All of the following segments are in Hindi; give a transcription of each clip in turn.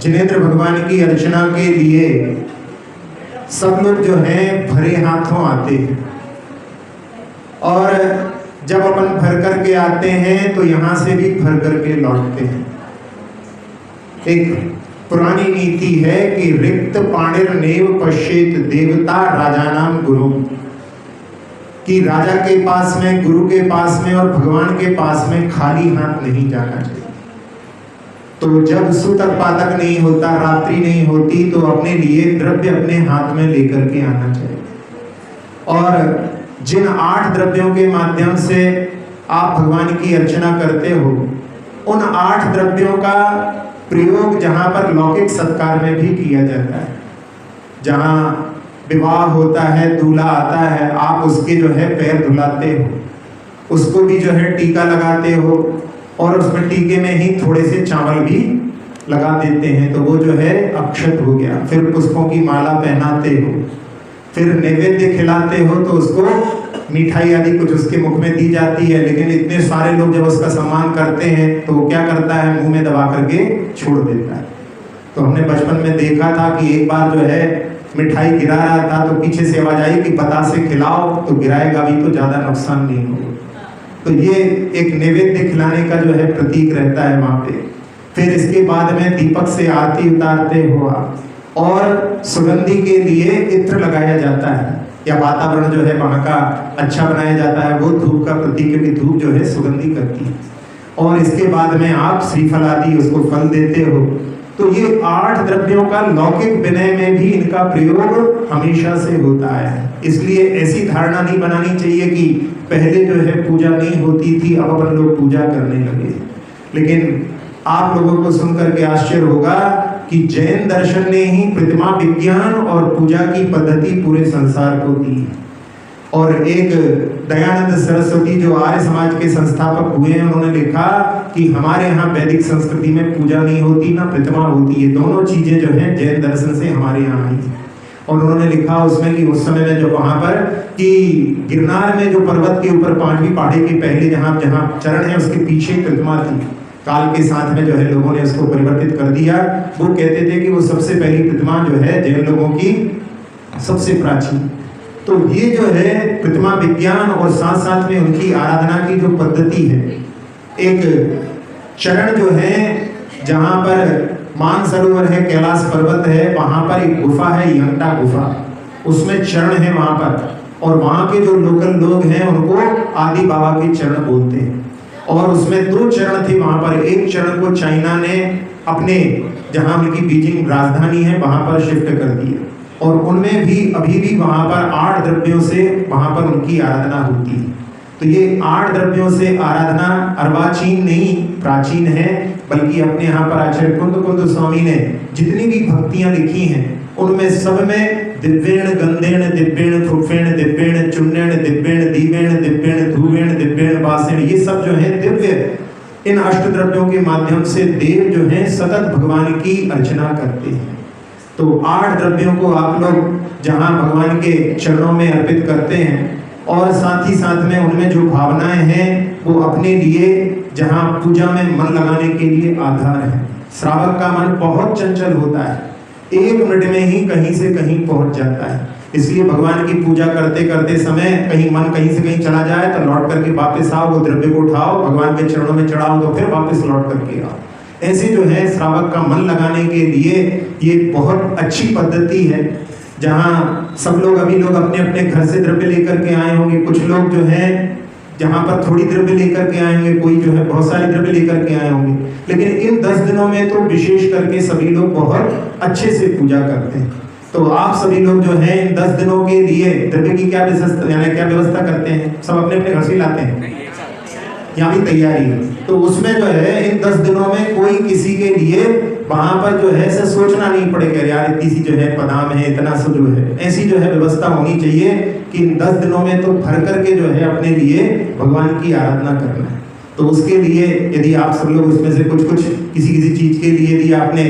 जिनेंद्र भगवान की अर्चना के लिए सब लोग जो हैं भरे हाथों आते हैं, और जब अपन भर करके आते हैं तो यहाँ से भी भर करके लौटते हैं। एक पुरानी नीति है कि रिक्त पाणिर नेव पश्येत देवता राजानाम गुरु, कि राजा के पास में, गुरु के पास में और भगवान के पास में खाली हाथ नहीं जाना चाहिए। तो जब सूतक पातक नहीं होता, रात्रि नहीं होती, तो अपने लिए द्रव्य अपने हाथ में लेकर के आना चाहिए। और जिन 8 द्रव्यों के माध्यम से आप भगवान की अर्चना करते हो, उन 8 द्रव्यों का प्रयोग जहाँ पर लौकिक सत्कार में भी किया जाता है, जहाँ विवाह होता है, दूल्हा आता है, आप उसके जो है पैर धुलाते हो, उसको भी जो है टीका लगाते हो, और उसमें टीके में ही थोड़े से चावल भी लगा देते हैं, तो वो जो है अक्षत हो गया। फिर पुष्पों की माला पहनाते हो, फिर नैवेद्य खिलाते हो, तो उसको मिठाई आदि कुछ उसके मुख में दी जाती है। लेकिन इतने सारे लोग जब उसका सम्मान करते हैं तो वो क्या करता है, मुंह में दबा करके छोड़ देता है। तो हमने बचपन में देखा था कि एक बार जो है मिठाई गिरा रहा था, तो पीछे से आवाज आई कि पता से खिलाओ, तो गिराएगा भी तो ज्यादा नुकसान नहीं होगा। तो ये एक नैवेद्य खिलाने का जो है प्रतीक रहता है वहां पे। फिर इसके बाद में दीपक से आरती उतारते हो आप, और सुगंधि के लिए इत्र लगाया जाता है, या वातावरण जो है वहां का अच्छा बनाया जाता है, वो धूप का प्रतीक, क्योंकि धूप जो है सुगंधि करती है। और इसके बाद में आप श्रीफल आदि उसको फल देते हो। तो ये 8 द्रव्यों का लौकिक विनय में भी इनका प्रयोग हमेशा से होता है। इसलिए ऐसी धारणा नहीं बनानी चाहिए कि पहले जो है पूजा नहीं होती थी, अब अपन लोग पूजा करने लगे। लेकिन आप लोगों को सुनकर के आश्चर्य होगा कि जैन दर्शन ने ही प्रतिमा विज्ञान और पूजा की पद्धति पूरे संसार को दी। और एक दयानंद सरस्वती जो आर्य समाज के संस्थापक हुए हैं, उन्होंने लिखा कि हमारे यहाँ वैदिक संस्कृति में पूजा नहीं होती, ना प्रतिमा होती है, दोनों चीजें जो हैं जैन दर्शन से हमारे यहाँ आई है। और उन्होंने लिखा उसमें कि उस समय में जो वहां पर कि गिरनार में जो पर्वत के ऊपर 5वीं पहाड़ी के पहले जहाँ जहाँ चरण है उसके पीछे प्रतिमा थी। काल के साथ में जो है लोगों ने उसको परिवर्तित कर दिया। वो कहते थे कि वो सबसे पहली प्रतिमा जो है जैन लोगों की सबसे प्राचीन। तो ये जो है प्रतिमा विज्ञान और साथ साथ में उनकी आराधना की जो पद्धति है, एक चरण जो है जहाँ पर मानसरोवर है, कैलाश पर्वत है, वहां पर एक गुफा है, यंगटा गुफा, उसमें चरण है वहां पर, और वहां के जो लोकल लोग हैं उनको आदि बाबा के चरण बोलते हैं। और उसमें 2 चरण थे वहां पर। एक चरण को चाइना ने अपने जहां उनकी बीजिंग राजधानी है वहां पर शिफ्ट कर दिया, और उनमें भी अभी भी वहां पर 8 द्रव्यों से वहां पर उनकी आराधना होती है। तो ये 8 द्रव्यों से आराधना अर्वाचीन नहीं प्राचीन है, बल्कि अपने यहाँ पर आचार्य कुंद स्वामी ने जितनी भी भक्तियां लिखी हैं उनमें सब में दिव्येण गंधेण दिव्येण थुफेण दिव्येण चुन्नेण दिव्येण दीवेण दिव्येण धूवेण दिव्येण वासेण, ये सब जो है दिव्य, इन 8 द्रव्यों के माध्यम से देव जो है सतत भगवान की अर्चना करते हैं। तो 8 द्रव्यों को आप लोग जहाँ भगवान के चरणों में अर्पित करते हैं, और साथ ही साथ में उनमें जो भावनाएं हैं वो अपने लिए जहाँ पूजा में मन लगाने के लिए आधार है। श्रावक का मन बहुत चंचल होता है, 1 मिनट में ही कहीं से कहीं पहुंच जाता है। इसलिए भगवान की पूजा करते करते समय कहीं मन कहीं से कहीं चला जाए तो लौट करके वापस आओ, वो द्रव्य को उठाओ, भगवान के चरणों में चढ़ाओ, तो फिर वापस लौट करके आओ। ऐसे जो है श्रावक का मन लगाने के लिए ये बहुत अच्छी पद्धति है, जहाँ सब लोग अभी लोग अपने अपने घर से द्रव्य लेकर के आए होंगे। कुछ लोग जो है जहाँ पर थोड़ी द्रव्य लेकर के आएंगे, कोई जो है बहुत सारे द्रव्य लेकर के आए होंगे। लेकिन इन 10 दिनों में तो विशेष करके सभी लोग बहुत अच्छे से पूजा करते हैं। तो आप सभी लोग जो है इन 10 दिनों के लिए द्रव्य की क्या व्यवस्था करते हैं? सब अपने अपने घर से लाते हैं, यहाँ भी तैयारी है। तो उसमें जो है इन 10 दिनों में कोई किसी के लिए वहां पर जो है ऐसा सोचना नहीं पड़ेगा यार इतनी सी जो है पदाम है, इतना सा जो है, ऐसी जो है व्यवस्था होनी चाहिए कि इन 10 दिनों में तो भर करके जो है अपने लिए भगवान की आराधना करना है। तो उसके लिए यदि आप सब लोग उसमें से कुछ किसी चीज के लिए यदि आपने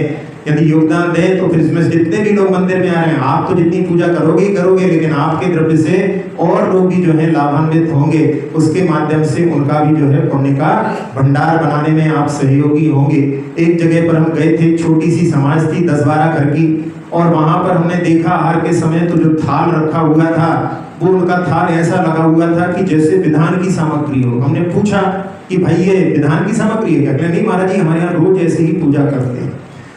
यदि योगदान दें तो फिर इसमें से जितने भी लोग मंदिर में आ रहे हैं, आप तो जितनी पूजा करोगे ही करोगे, लेकिन आपके द्रव्य से और लोग भी जो है लाभान्वित होंगे, उसके माध्यम से उनका भी जो है पुण्य का भंडार बनाने में आप सहयोगी होंगे। एक जगह पर हम गए थे, छोटी सी समाज थी 10-12 घर की, और वहां पर हमने देखा आहार के समय तो जो थाल रखा हुआ था वो उनका थाल ऐसा लगा हुआ था कि जैसे विधान की सामग्री हो। हमने पूछा कि भाई ये विधान की सामग्री है क्या? कहले नहीं महाराज जी, हमारे यहाँ रोज ऐसे ही पूजा करते हैं।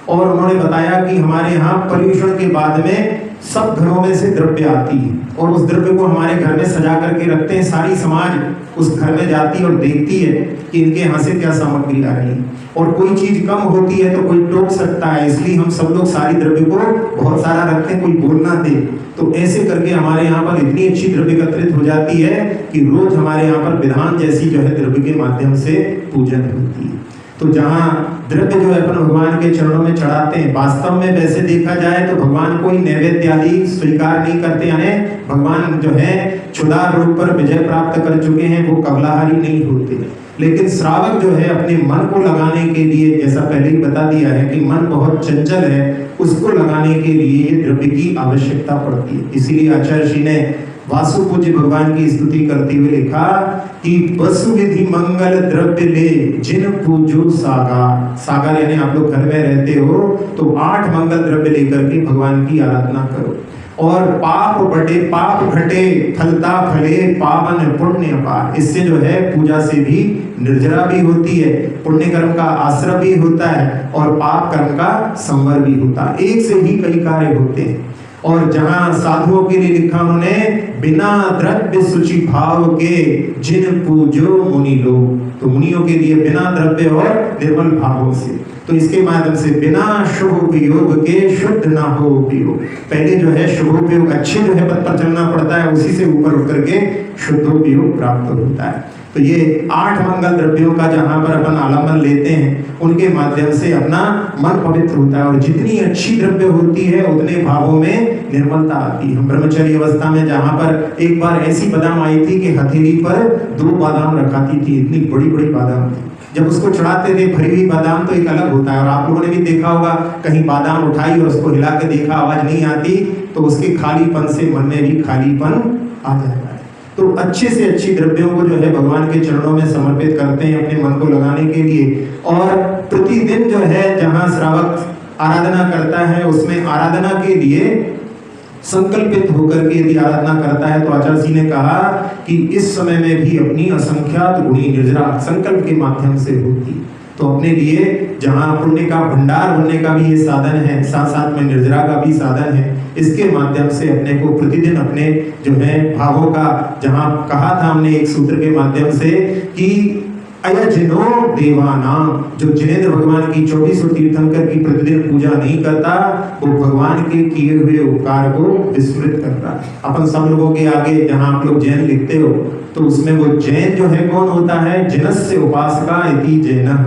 और उन्होंने बताया कि हमारे यहाँ पर्यूषण के बाद में सब घरों में से द्रव्य आती है और उस द्रव्य को हमारे घर में सजा करके रखते हैं। सारी समाज उस घर में जाती है और देखती है कि इनके यहाँ से क्या सामग्री आ रही है, और कोई चीज कम होती है तो कोई टोक सकता है, इसलिए हम सब लोग सारी द्रव्य को बहुत सारा रखते हैं, कोई बोलना दे। तो ऐसे करके हमारे यहाँ पर इतनी अच्छी द्रव्य एकत्रित हो जाती है कि रोज हमारे यहाँ पर विधान जैसी जो है द्रव्य के माध्यम से पूजन होती है। तो जहाँ द्रव्य जो है अपन भगवान के चरणों में चढ़ाते हैं, वास्तव में वैसे देखा जाए तो भगवान कोई नैवेद्य आदि स्वीकार नहीं करते, यानी भगवान जो है क्षुधार रूप पर विजय प्राप्त कर चुके हैं, वो कबलाहारी नहीं होते। लेकिन श्रावक जो है अपने मन को लगाने के लिए, जैसा पहले ही बता दिया है कि मन बहुत चंचल है, उसको लगाने के लिए ये द्रव्य की आवश्यकता पड़ती है। इसीलिए आचार्य श्री ने वासु पूज्य भगवान की स्तुति करते हुए लिखा कि वसु विधि मंगल द्रव्य ले जिन पूजो सागर। सागर यानी आप लोग घर में रहते हो तो 8 मंगल द्रव्य लेकर के भगवान की आराधना करो। और पाप घटे फलता फले पावन पुण्य अपार। इससे जो है पूजा से भी निर्जरा भी होती है, पुण्य कर्म का आश्रय भी होता है और पाप कर्म का संवर भी होता है। एक से ही कई कार्य होते हैं। और जहां साधुओं के लिए लिखा उन्होंने बिना द्रव्य शुचि भाव के जिन पूजो मुनि लोग, तो मुनियों के लिए बिना द्रव्य और निर्मल भावों से, तो इसके माध्यम से बिना शुभोपयोग के शुद्ध ना हो उपयोग। पहले जो है शुभोपयोग, अच्छे जो है पद पर चलना पड़ता है, उसी से ऊपर उठ करके शुद्धोपयोग प्राप्त होता है। तो ये 8 मंगल द्रव्यों का जहां पर अपन आलम्बन लेते हैं, उनके माध्यम से अपना मन पवित्र होता है। और जितनी अच्छी द्रव्य होती है उतने भावों में निर्मलता आती है। हम ब्रह्मचर्य अवस्था में जहां पर एक बार ऐसी बादाम आई थी कि हथेली पर 2 बादाम रखाती थी, इतनी बड़ी बड़ी बादाम थी। जब उसको चढ़ाते थे भरी हुई बादाम तो एक अलग होता है। और आप लोगों ने भी देखा होगा, कहीं बादाम उठाई और उसको हिला के देखा, आवाज नहीं आती, तो उसके खालीपन से मन में भी खालीपन आ जाता है। तो अच्छे से अच्छी द्रव्यों को जो है भगवान के चरणों में समर्पित करते हैं अपने मन को लगाने के लिए। और प्रतिदिन जो है जहां श्रावक आराधना करता है, उसमें आराधना के लिए संकल्पित होकर के यदि आराधना करता है तो आचार्य जी ने कहा कि इस समय में भी अपनी असंख्यात गुणी निर्जरा संकल्प के माध्यम से होती। तो अपने लिए जहां पुण्य का भंडार होने का भी ये साधन है, साथ साथ में निर्जरा का भी साधन है। इसके माध्यम से अपने को प्रतिदिन अपने जो है भावों का, जहां कहा था हमने एक सूत्र के माध्यम से कि अयजनो देवानाम, जो जिनेंद्र भगवान की 24 तीर्थंकर की प्रतिदिन पूजा नहीं करता, वो भगवान के किए हुए उपकार को विस्मृत करता। अपन सब लोगों के आगे जहां आप लोग जैन लिखते हो तो उसमें वो जैन जो है कौन होता है? जिनस्य उपासका इति जैनः,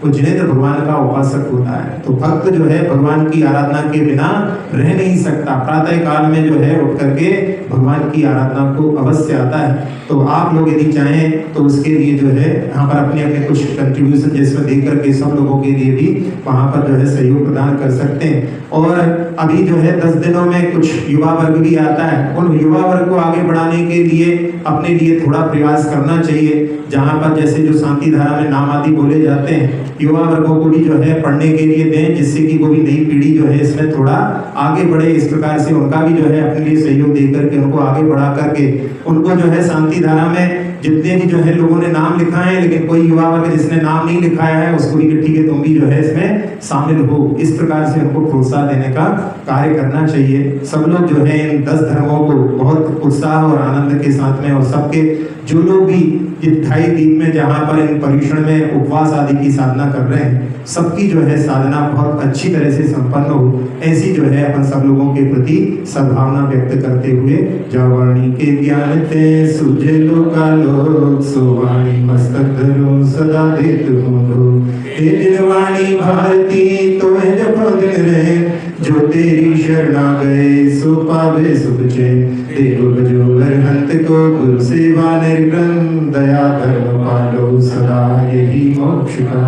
वो जिनेंद्र भगवान का उपासक होता है। तो भक्त जो है भगवान की आराधना के बिना रह नहीं सकता, प्रातः काल में जो है उठ करके भगवान की आराधना को अवश्य आता है। तो आप लोग यदि चाहें तो उसके लिए जो है यहाँ पर अपने अपने कुछ कंट्रीब्यूशन जिसमें दे करके सब लोगों के लिए भी वहाँ पर जो है सहयोग प्रदान कर सकते हैं। और अभी जो है 10 दिनों में कुछ युवा वर्ग भी आता है, उन युवा वर्ग को आगे बढ़ाने के लिए अपने लिए थोड़ा प्रयास करना चाहिए। जहाँ पर जैसे जो शांति धारा में नाम आदि बोले जाते हैं, युवा वर्गों को भी जो है पढ़ने के लिए दें, जिससे कि वो भी नई पीढ़ी जो है इसमें थोड़ा आगे बढ़े। इस प्रकार से उनका भी जो है अपने लिए सहयोग दे करके उनको आगे बढ़ा करके उनको जो है शांति धारा में जितने भी जो है लोगों ने नाम लिखा है, लेकिन कोई युवा वर्ग जिसने नाम नहीं लिखाया है उसको भी ठीक है तुम भी जो है इसमें शामिल हो, इस प्रकार से उनको प्रोत्साहन देने का कार्य करना चाहिए। सब लोग जो है इन 10 धर्मों को बहुत उत्साह और आनंद के साथ में, और सबके जो लोग भी इस 28 दीप में जहाँ पर इन पर्यूषण में उपवास आदि की साधना कर रहे हैं, सबकी जो है साधना बहुत अच्छी तरह से संपन्न हो, ऐसी जो है अपन सब लोगों के प्रति सद्भावना व्यक्त करते हुए जावाणी के ज्ञान ते सुझे लोकालोक सुवाणी मस्तक धरो सदा देत हो हे जिनवाणी भारती तो है जपो दिन रहे जो तेरी शरणा गए सो पावे सुख चैन देव बजो अरहंत को गुरु सेवा निर्गन दया धर्म पालो सदा यही मोक्ष का